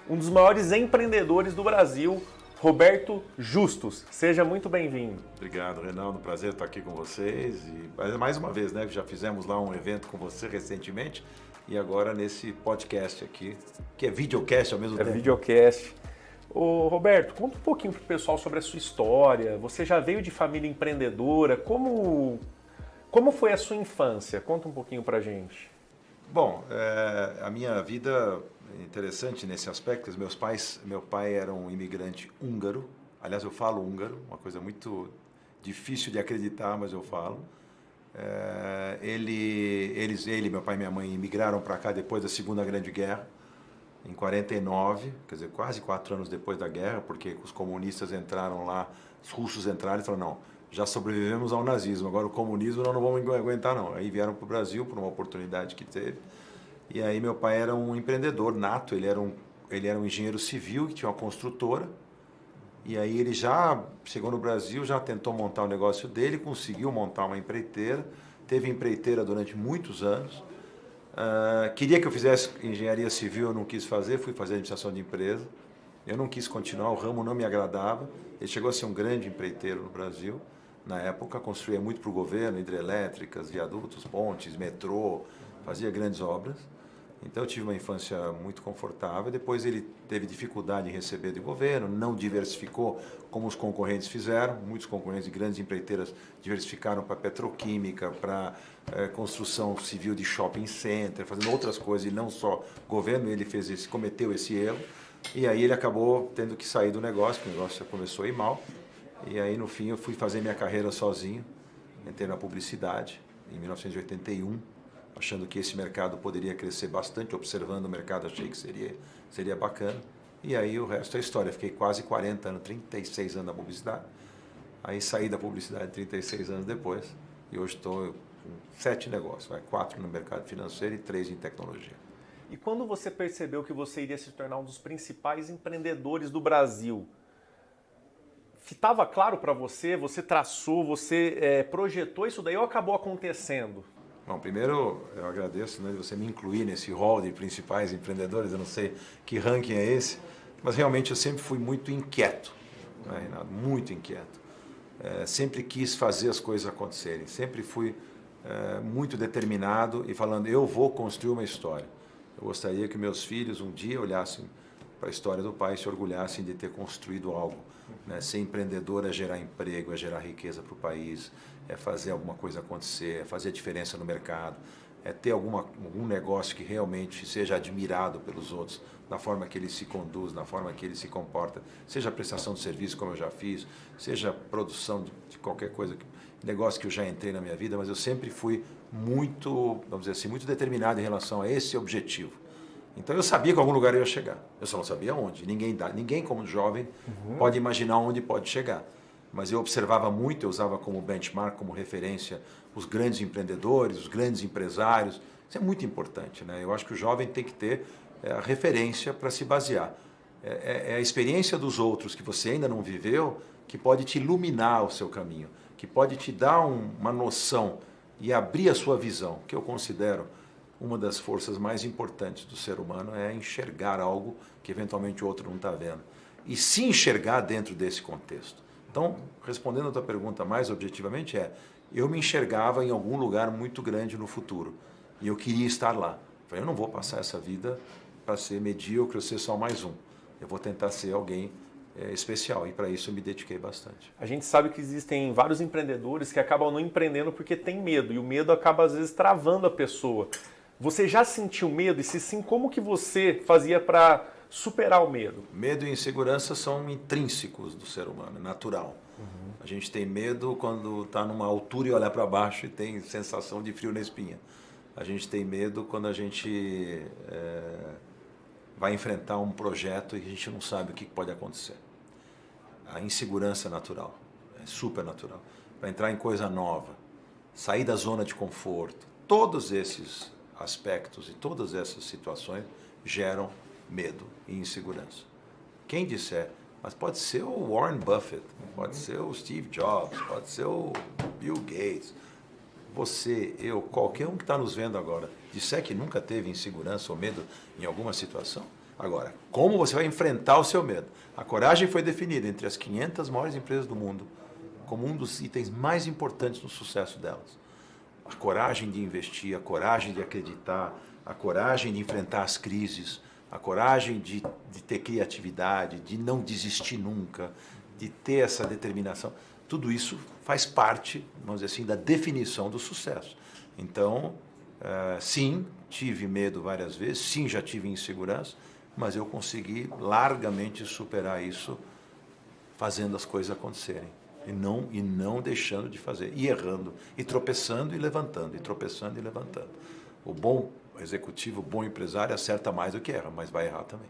um dos maiores empreendedores do Brasil, Roberto Justus. Seja muito bem-vindo. Obrigado, Reinaldo. Prazer estar aqui com vocês. E mais uma vez, né? Já fizemos lá um evento com você recentemente e agora nesse podcast aqui, que é videocast ao mesmo tempo. É videocast. Ô, Roberto, conta um pouquinho para o pessoal sobre a sua história. Você já veio de família empreendedora. Como foi a sua infância? Conta um pouquinho para a gente. Bom, a minha vida é interessante nesse aspecto. Meu pai era um imigrante húngaro. Aliás, eu falo húngaro, uma coisa muito difícil de acreditar, mas eu falo. Meu pai e minha mãe imigraram para cá depois da Segunda Grande Guerra, em 49, quer dizer, quase 4 anos depois da guerra, porque os comunistas entraram lá, os russos entraram e falaram, não, já sobrevivemos ao nazismo, agora o comunismo nós não vamos aguentar não. Aí vieram para o Brasil por uma oportunidade que teve, e aí meu pai era um empreendedor nato, ele era um engenheiro civil que tinha uma construtora, e aí ele já chegou no Brasil, já tentou montar o negócio dele, conseguiu montar uma empreiteira, teve empreiteira durante muitos anos. Queria que eu fizesse engenharia civil, eu não quis fazer, fui fazer administração de empresa. Eu não quis continuar, o ramo não me agradava. Ele chegou a ser um grande empreiteiro no Brasil. Na época, construía muito para o governo, hidrelétricas, viadutos, pontes, metrô, fazia grandes obras. Então eu tive uma infância muito confortável. Depois ele teve dificuldade em receber do governo, não diversificou como os concorrentes fizeram. Muitos concorrentes de grandes empreiteiras diversificaram para petroquímica, para construção civil de shopping center, fazendo outras coisas e não só governo. Ele cometeu esse erro e aí ele acabou tendo que sair do negócio, porque o negócio já começou a ir mal. E aí no fim eu fui fazer minha carreira sozinho, entrei na publicidade em 1981. Achando que esse mercado poderia crescer bastante, observando o mercado, achei que seria bacana. E aí o resto é história. Fiquei quase 40 anos, 36 anos na publicidade. Aí saí da publicidade 36 anos depois. E hoje estou com 7 negócios, 4 no mercado financeiro e 3 em tecnologia. E quando você percebeu que você iria se tornar um dos principais empreendedores do Brasil, estava claro para você? Você traçou, você projetou isso daí ou acabou acontecendo? Bom, primeiro eu agradeço, né, de você me incluir nesse hall de principais empreendedores. Eu não sei que ranking é esse, mas realmente eu sempre fui muito inquieto, né, Renato? Muito inquieto. Sempre quis fazer as coisas acontecerem, sempre fui muito determinado e falando, eu vou construir uma história. Eu gostaria que meus filhos um dia olhassem para a história do pai e se orgulhassem de ter construído algo. Né? Ser empreendedor é gerar emprego, é gerar riqueza para o país, é fazer alguma coisa acontecer, é fazer a diferença no mercado, é ter algum negócio que realmente seja admirado pelos outros, na forma que ele se conduz, na forma que ele se comporta, seja prestação de serviço, como eu já fiz, seja produção de qualquer coisa, negócio que eu já entrei na minha vida, mas eu sempre fui muito, vamos dizer assim, muito determinado em relação a esse objetivo. Então eu sabia que em algum lugar eu ia chegar, eu só não sabia onde. Ninguém como jovem pode imaginar onde pode chegar. Mas eu observava muito, eu usava como benchmark, como referência, os grandes empreendedores, os grandes empresários. Isso é muito importante, né? Eu acho que o jovem tem que ter a referência para se basear. É a experiência dos outros que você ainda não viveu que pode te iluminar o seu caminho, que pode te dar uma noção e abrir a sua visão, que eu considero uma das forças mais importantes do ser humano é enxergar algo que eventualmente o outro não está vendo. E se enxergar dentro desse contexto. Então, respondendo a tua pergunta mais objetivamente eu me enxergava em algum lugar muito grande no futuro. E eu queria estar lá. Falei, eu não vou passar essa vida para ser medíocre ou ser só mais um. Eu vou tentar ser alguém especial. E para isso eu me dediquei bastante. A gente sabe que existem vários empreendedores que acabam não empreendendo porque tem medo. E o medo acaba, às vezes, travando a pessoa. Você já sentiu medo? E se sim, como que você fazia para superar o medo? Medo e insegurança são intrínsecos do ser humano, é natural. A gente tem medo quando está numa altura e olha para baixo e tem sensação de frio na espinha. A gente tem medo quando a gente vai enfrentar um projeto e a gente não sabe o que pode acontecer. A insegurança é natural, é super natural. Para entrar em coisa nova, sair da zona de conforto, todos esses aspectos e todas essas situações geram medo e insegurança. Quem disser, mas pode ser o Warren Buffett, pode ser o Steve Jobs, pode ser o Bill Gates, você, qualquer um que está nos vendo agora, disser que nunca teve insegurança ou medo em alguma situação, Agora, como você vai enfrentar o seu medo? A coragem foi definida entre as 500 maiores empresas do mundo como um dos itens mais importantes no sucesso delas. A coragem de investir, a coragem de acreditar, a coragem de enfrentar as crises, a coragem de ter criatividade, de não desistir nunca, de ter essa determinação. Tudo isso faz parte, vamos dizer assim, da definição do sucesso. Então, sim, tive medo várias vezes, sim, já tive insegurança, mas eu consegui largamente superar isso fazendo as coisas acontecerem. E não deixando de fazer, e errando, e tropeçando e levantando, e tropeçando e levantando. O bom executivo, o bom empresário acerta mais do que erra, mas vai errar também.